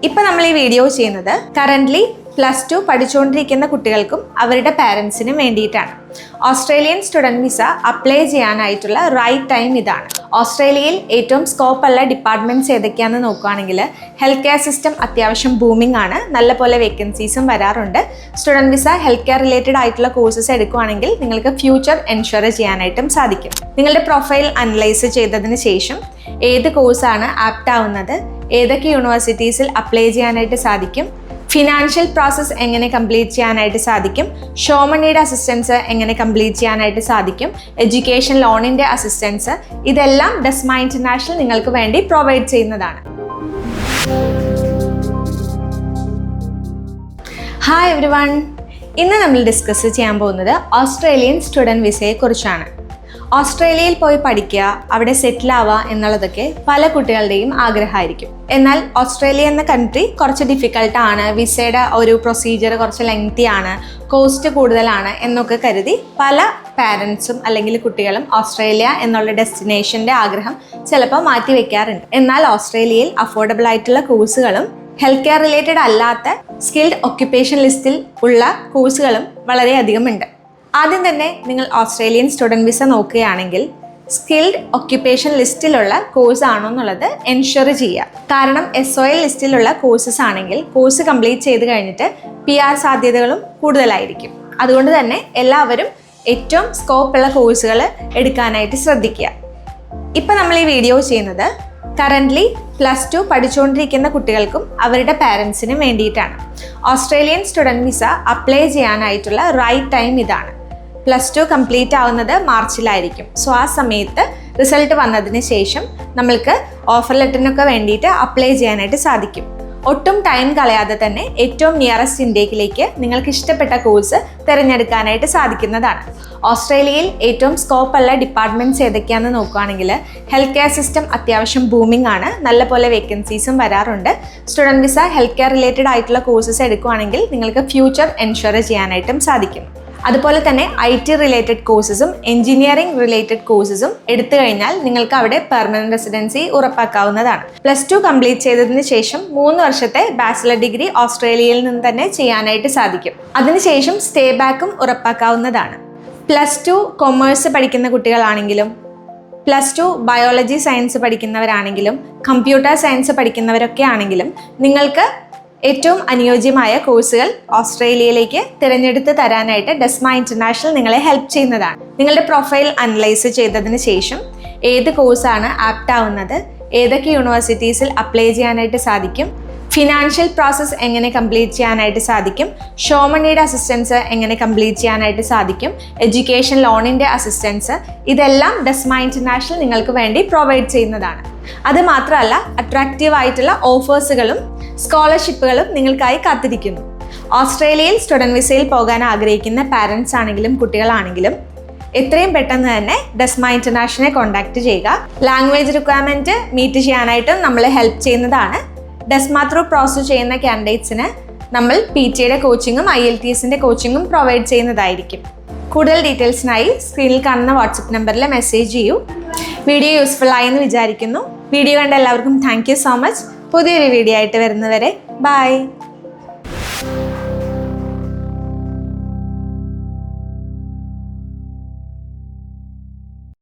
ഇപ്പോൾ നമ്മൾ ഈ വീഡിയോ ചെയ്യുന്നത് കറൻ്റ്ലി +2 പഠിച്ചുകൊണ്ടിരിക്കുന്ന കുട്ടികൾക്കും അവരുടെ പാരൻസിനും വേണ്ടിയിട്ടാണ്. ഓസ്ട്രേലിയൻ സ്റ്റുഡൻറ് വിസ അപ്ലൈ ചെയ്യാനായിട്ടുള്ള റൈറ്റ് ടൈം ഇതാണ്. ഓസ്ട്രേലിയയിൽ ഏറ്റവും സ്കോപ്പുള്ള ഡിപ്പാർട്ട്മെൻറ്റ്സ് ഏതൊക്കെയാണെന്ന് നോക്കുകയാണെങ്കിൽ ഹെൽത്ത് കെയർ സിസ്റ്റം അത്യാവശ്യം ബൂമിംഗ് ആണ്. നല്ലപോലെ വേക്കൻസീസും വരാറുണ്ട്. Student visa health care related ആയിട്ടുള്ള കോഴ്സസ് എടുക്കുകയാണെങ്കിൽ നിങ്ങൾക്ക് ഫ്യൂച്ചർ എൻഷുർ ചെയ്യാനായിട്ടും സാധിക്കും. നിങ്ങളുടെ പ്രൊഫൈൽ അനലൈസ് ചെയ്തതിന് ശേഷം ഏത് കോഴ്സാണ് ആപ്റ്റ് ആവുന്നത്, ഏതൊക്കെ യൂണിവേഴ്സിറ്റീസിൽ അപ്ലൈ ചെയ്യാനായിട്ട് സാധിക്കും, ഫിനാൻഷ്യൽ പ്രോസസ്സ് എങ്ങനെ കംപ്ലീറ്റ് ചെയ്യാനായിട്ട് സാധിക്കും, ഷോമണിയുടെ അസിസ്റ്റൻസ് എങ്ങനെ കംപ്ലീറ്റ് ചെയ്യാനായിട്ട് സാധിക്കും, എഡ്യൂക്കേഷൻ ലോണിൻ്റെ അസിസ്റ്റൻസ്, ഇതെല്ലാം ഡെസ്മ ഇന്റർനാഷണൽ നിങ്ങൾക്ക് വേണ്ടി പ്രൊവൈഡ് ചെയ്യുന്നതാണ്. ഹായ് എവരിവൺ, ഇന്ന് നമ്മൾ ഡിസ്കസ് ചെയ്യാൻ പോകുന്നത് ഓസ്ട്രേലിയൻ സ്റ്റുഡൻറ് വിസയെ കുറിച്ചാണ്. ഓസ്ട്രേലിയയിൽ പോയി പഠിക്കുക, അവിടെ സെറ്റിൽ ആവുക എന്നുള്ളതൊക്കെ പല കുട്ടികളുടെയും ആഗ്രഹമായിരിക്കും. എന്നാൽ ഓസ്ട്രേലിയ എന്ന കൺട്രി കുറച്ച് ഡിഫിക്കൽട്ടാണ്, വിസയുടെ ഒരു പ്രൊസീജിയർ കുറച്ച് ലെങ്തി ആണ്, കോസ്റ്റ് കൂടുതലാണ് എന്നൊക്കെ കരുതി പല പാരൻസും അല്ലെങ്കിൽ കുട്ടികളും ഓസ്ട്രേലിയ എന്നുള്ള ഡെസ്റ്റിനേഷൻ്റെ ആഗ്രഹം ചിലപ്പോൾ മാറ്റി വെക്കാറുണ്ട്. എന്നാൽ ഓസ്ട്രേലിയയിൽ അഫോർഡബിൾ ആയിട്ടുള്ള കോഴ്സുകളും ഹെൽത്ത് കെയർ റിലേറ്റഡ് അല്ലാത്ത സ്കിൽഡ് ഒക്യുപ്പേഷൻ ലിസ്റ്റിൽ ഉള്ള കോഴ്സുകളും വളരെയധികം ഉണ്ട്. ആദ്യം തന്നെ നിങ്ങൾ ഓസ്ട്രേലിയൻ സ്റ്റുഡൻറ് വിസ നോക്കുകയാണെങ്കിൽ സ്കിൽഡ് ഒക്യുപ്പേഷൻ ലിസ്റ്റിലുള്ള കോഴ്സ് ആണോ എന്നുള്ളത് എൻഷുർ ചെയ്യുക. കാരണം SOL ലിസ്റ്റിലുള്ള കോഴ്സസ് ആണെങ്കിൽ കോഴ്സ് കംപ്ലീറ്റ് ചെയ്ത് കഴിഞ്ഞിട്ട് PR സാധ്യതകളും കൂടുതലായിരിക്കും. അതുകൊണ്ട് തന്നെ എല്ലാവരും ഏറ്റവും സ്കോപ്പുള്ള കോഴ്സുകൾ എടുക്കാനായിട്ട് ശ്രദ്ധിക്കുക. ഇപ്പം നമ്മൾ ഈ വീഡിയോ ചെയ്യുന്നത് കറൻ്റ്ലി +2 പഠിച്ചുകൊണ്ടിരിക്കുന്ന കുട്ടികൾക്കും അവരുടെ പാരൻസിനും വേണ്ടിയിട്ടാണ്. ഓസ്ട്രേലിയൻ സ്റ്റുഡൻറ് വിസ അപ്ലൈ ചെയ്യാനായിട്ടുള്ള റൈറ്റ് ടൈം ഇതാണ്. +2 കംപ്ലീറ്റ് ആവുന്നത് മാർച്ചിലായിരിക്കും. സോ ആ സമയത്ത് റിസൾട്ട് വന്നതിന് ശേഷം നമ്മൾക്ക് ഓഫർ ലെറ്ററിനൊക്കെ വേണ്ടിയിട്ട് അപ്ലൈ ചെയ്യാനായിട്ട് സാധിക്കും. ഒട്ടും ടൈം കളയാതെ തന്നെ ഏറ്റവും നിയറസ്റ്റ് ഇൻടേക്കിലേക്ക് നിങ്ങൾക്ക് ഇഷ്ടപ്പെട്ട കോഴ്സ് തിരഞ്ഞെടുക്കാനായിട്ട് സാധിക്കുന്നതാണ്. ഓസ്ട്രേലിയയിൽ ഏറ്റവും സ്കോപ്പുള്ള ഡിപ്പാർട്ട്മെൻറ്റ്സ് ഏതൊക്കെയാണെന്ന് നോക്കുകയാണെങ്കിൽ ഹെൽത്ത് കെയർ സിസ്റ്റം അത്യാവശ്യം ബൂമിംഗ് ആണ്. നല്ലപോലെ വേക്കൻസീസും വരാറുണ്ട്. Student visa health care related ആയിട്ടുള്ള കോഴ്സസ് എടുക്കുകയാണെങ്കിൽ നിങ്ങൾക്ക് ഫ്യൂച്ചർ എൻഷുർ ചെയ്യാനായിട്ടും സാധിക്കും. അതുപോലെ തന്നെ IT റിലേറ്റഡ് കോഴ്സസും എഞ്ചിനീയറിംഗ് റിലേറ്റഡ് കോഴ്സസും എടുത്തു കഴിഞ്ഞാൽ നിങ്ങൾക്ക് അവിടെ പെർമനന്റ് റെസിഡൻസി ഉറപ്പാക്കാവുന്നതാണ്. +2 കംപ്ലീറ്റ് ചെയ്തതിന് ശേഷം 3 വർഷത്തെ ബാച്ചിലർ ഡിഗ്രി ഓസ്ട്രേലിയയിൽ നിന്ന് തന്നെ ചെയ്യാനായിട്ട് സാധിക്കും. അതിനുശേഷം സ്റ്റേ ബാക്കും ഉറപ്പാക്കാവുന്നതാണ്. +2 കൊമേഴ്സ് പഠിക്കുന്ന കുട്ടികളാണെങ്കിലും +2 ബയോളജി സയൻസ് പഠിക്കുന്നവരാണെങ്കിലും കമ്പ്യൂട്ടർ സയൻസ് പഠിക്കുന്നവരൊക്കെ ആണെങ്കിലും നിങ്ങൾക്ക് ഏറ്റവും അനുയോജ്യമായ കോഴ്സുകൾ ഓസ്ട്രേലിയയിലേക്ക് തിരഞ്ഞെടുത്ത് തരാനായിട്ട് ഡെസ്മ ഇന്റർനാഷണൽ നിങ്ങളെ ഹെൽപ്പ് ചെയ്യുന്നതാണ്. നിങ്ങളുടെ പ്രൊഫൈൽ അനലൈസ് ചെയ്തതിന് ശേഷം ഏത് കോഴ്സാണ് ആപ്റ്റ് ആവുന്നത്, ഏതൊക്കെ യൂണിവേഴ്സിറ്റീസിൽ അപ്ലൈ ചെയ്യാനായിട്ട് സാധിക്കും, ഫിനാൻഷ്യൽ പ്രോസസ്സ് എങ്ങനെ കംപ്ലീറ്റ് ചെയ്യാനായിട്ട് സാധിക്കും, ഷോമണിയുടെ അസിസ്റ്റൻസ് എങ്ങനെ കംപ്ലീറ്റ് ചെയ്യാനായിട്ട് സാധിക്കും, എഡ്യൂക്കേഷൻ ലോണിൻ്റെ അസിസ്റ്റൻസ്, ഇതെല്ലാം ഡെസ്മ ഇന്റർനാഷണൽ നിങ്ങൾക്ക് വേണ്ടി പ്രൊവൈഡ് ചെയ്യുന്നതാണ്. അത് മാത്രമല്ല അട്രാക്റ്റീവ് ആയിട്ടുള്ള ഓഫേഴ്സുകളും സ്കോളർഷിപ്പുകളും നിങ്ങൾക്കായി കാത്തിരിക്കുന്നു. ഓസ്ട്രേലിയയിൽ സ്റ്റുഡൻറ് വിസയിൽ പോകാൻ ആഗ്രഹിക്കുന്ന പാരൻസ് ആണെങ്കിലും കുട്ടികളാണെങ്കിലും എത്രയും പെട്ടെന്ന് തന്നെ ഡെസ്മ ഇന്റർനാഷണലെ കോൺടാക്ട് ചെയ്യുക. ലാംഗ്വേജ് റിക്വയർമെൻറ്റ് മീറ്റ് ചെയ്യാനായിട്ടും നമ്മളെ ഹെൽപ്പ് ചെയ്യുന്നതാണ്. ഡെസ്മ ത്രൂ പ്രോസസ് ചെയ്യുന്ന കാൻഡിഡേറ്റ്സിന് നമ്മൾ PTയുടെ കോച്ചിങ്ങും IELTSൻ്റെ കോച്ചിങ്ങും പ്രൊവൈഡ് ചെയ്യുന്നതായിരിക്കും. കൂടുതൽ ഡീറ്റെയിൽസിനായി സ്ക്രീനിൽ കാണുന്ന വാട്സപ്പ് നമ്പറിൽ മെസ്സേജ് ചെയ്യൂ. വീഡിയോ യൂസ്ഫുൾ ആയെന്ന് വിചാരിക്കുന്നു. വീഡിയോ കണ്ട എല്ലാവർക്കും താങ്ക് യു സോ മച്ച്. പുതിയൊരു വീഡിയോ ആയിട്ട് വരുന്നവരെ ബൈ.